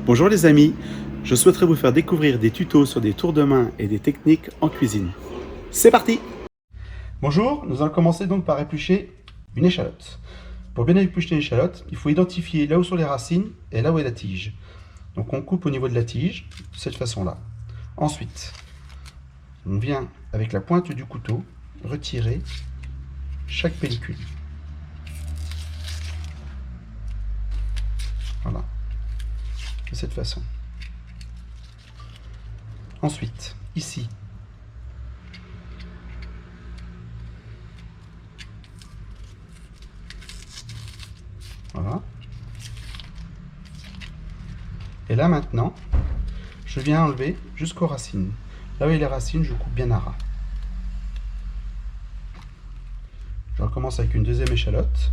Bonjour les amis, je souhaiterais vous faire découvrir des tutos sur des tours de main et des techniques en cuisine. C'est parti! Bonjour, nous allons commencer donc par éplucher une échalote. Pour bien éplucher une échalote, il faut identifier là où sont les racines et là où est la tige. Donc on coupe au niveau de la tige, de cette façon-là. Ensuite, on vient avec la pointe du couteau retirer chaque pellicule. Voilà, de cette façon. Ensuite, ici, voilà. Et là maintenant, je viens enlever jusqu'aux racines. Là où il y a les racines, je coupe bien à ras. Je recommence avec une deuxième échalote.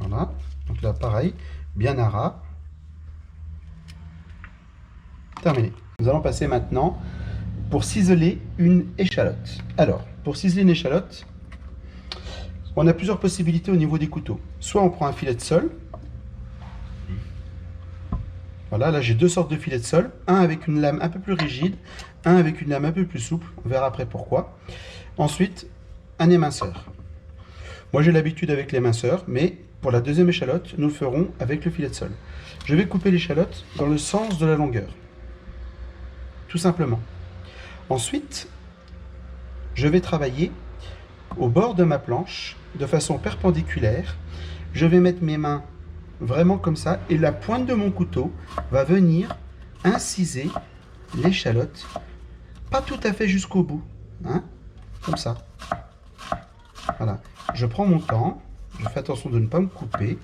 Voilà, donc là pareil, bien à ras. Terminé. Nous allons passer maintenant pour ciseler une échalote. Alors, pour ciseler une échalote, on a plusieurs possibilités au niveau des couteaux. Soit on prend un filet de sole. Voilà, là j'ai deux sortes de filets de sole. Un avec une lame un peu plus rigide, un avec une lame un peu plus souple. On verra après pourquoi. Ensuite, un éminceur. Moi j'ai l'habitude avec l'éminceur, mais pour la deuxième échalote, nous le ferons avec le filet de sole. Je vais couper l'échalote dans le sens de la longueur. Tout simplement. Ensuite, je vais travailler au bord de ma planche, de façon perpendiculaire. Je vais mettre mes mains vraiment comme ça, et la pointe de mon couteau va venir inciser l'échalote, pas tout à fait jusqu'au bout, hein, comme ça. Voilà, je prends mon temps, je fais attention de ne pas me couper,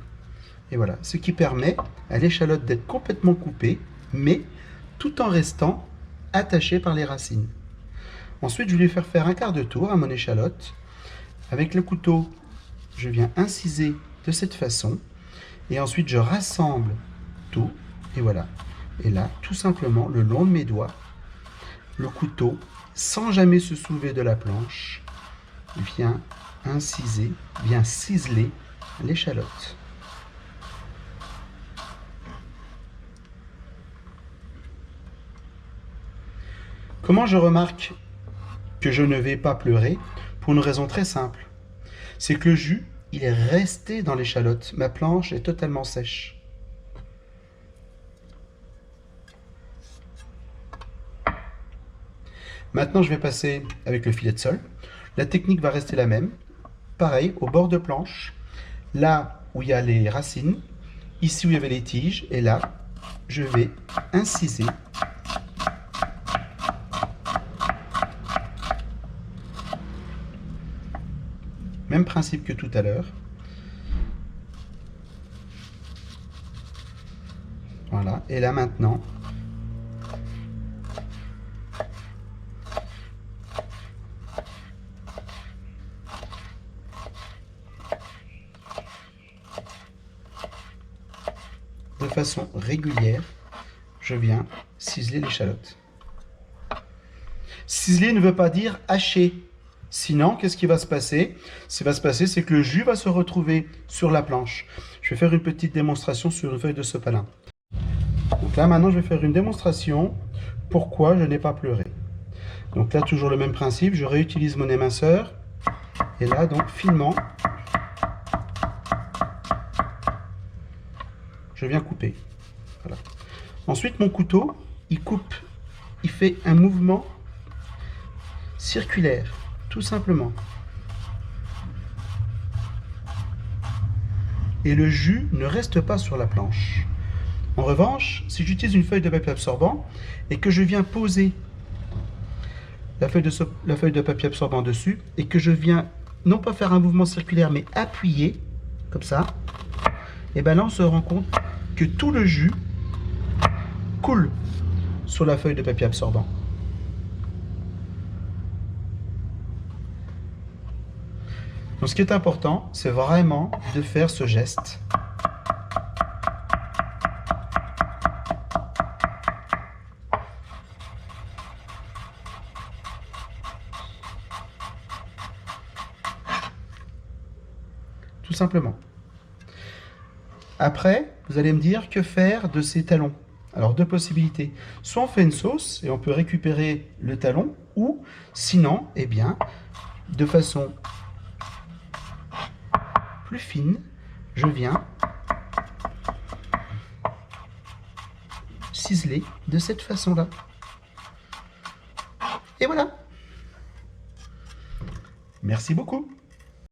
et voilà, ce qui permet à l'échalote d'être complètement coupée, mais tout en restant attachée par les racines. Ensuite, je vais faire un quart de tour à mon échalote. Avec le couteau, je viens inciser de cette façon, et ensuite je rassemble tout, et voilà. Et là, tout simplement, le long de mes doigts, le couteau, sans jamais se soulever de la planche, vient inciser, vient ciseler l'échalote. Comment je remarque que je ne vais pas pleurer? Pour une raison très simple. C'est que le jus, il est resté dans l'échalote. Ma planche est totalement sèche. Maintenant, je vais passer avec le filet de sole. La technique va rester la même. Pareil, au bord de planche, là où il y a les racines, ici où il y avait les tiges, et là, je vais inciser. Même principe que tout à l'heure. Voilà, et là maintenant, de façon régulière, je viens ciseler l'échalote. Ciseler ne veut pas dire hacher. Sinon, qu'est-ce qui va se passer? Ce qui va se passer, c'est que le jus va se retrouver sur la planche. Je vais faire une petite démonstration sur une feuille de sopalin. Donc là, maintenant, je vais faire une démonstration pourquoi je n'ai pas pleuré. Donc là, toujours le même principe, je réutilise mon éminceur. Et là, donc, finement, je viens couper. Voilà. Ensuite, mon couteau, il coupe, il fait un mouvement circulaire, tout simplement. Et le jus ne reste pas sur la planche. En revanche, si j'utilise une feuille de papier absorbant et que je viens poser la feuille de papier absorbant dessus et que je viens non pas faire un mouvement circulaire mais appuyer, comme ça, et bien là on se rend compte que tout le jus coule sur la feuille de papier absorbant. Donc ce qui est important, c'est vraiment de faire ce geste. tout simplement. Après, vous allez me dire que faire de ces talons. Alors, deux possibilités. Soit on fait une sauce et on peut récupérer le talon, ou sinon, eh bien, de façon plus fine, je viens ciseler de cette façon-là. Et voilà. Merci beaucoup.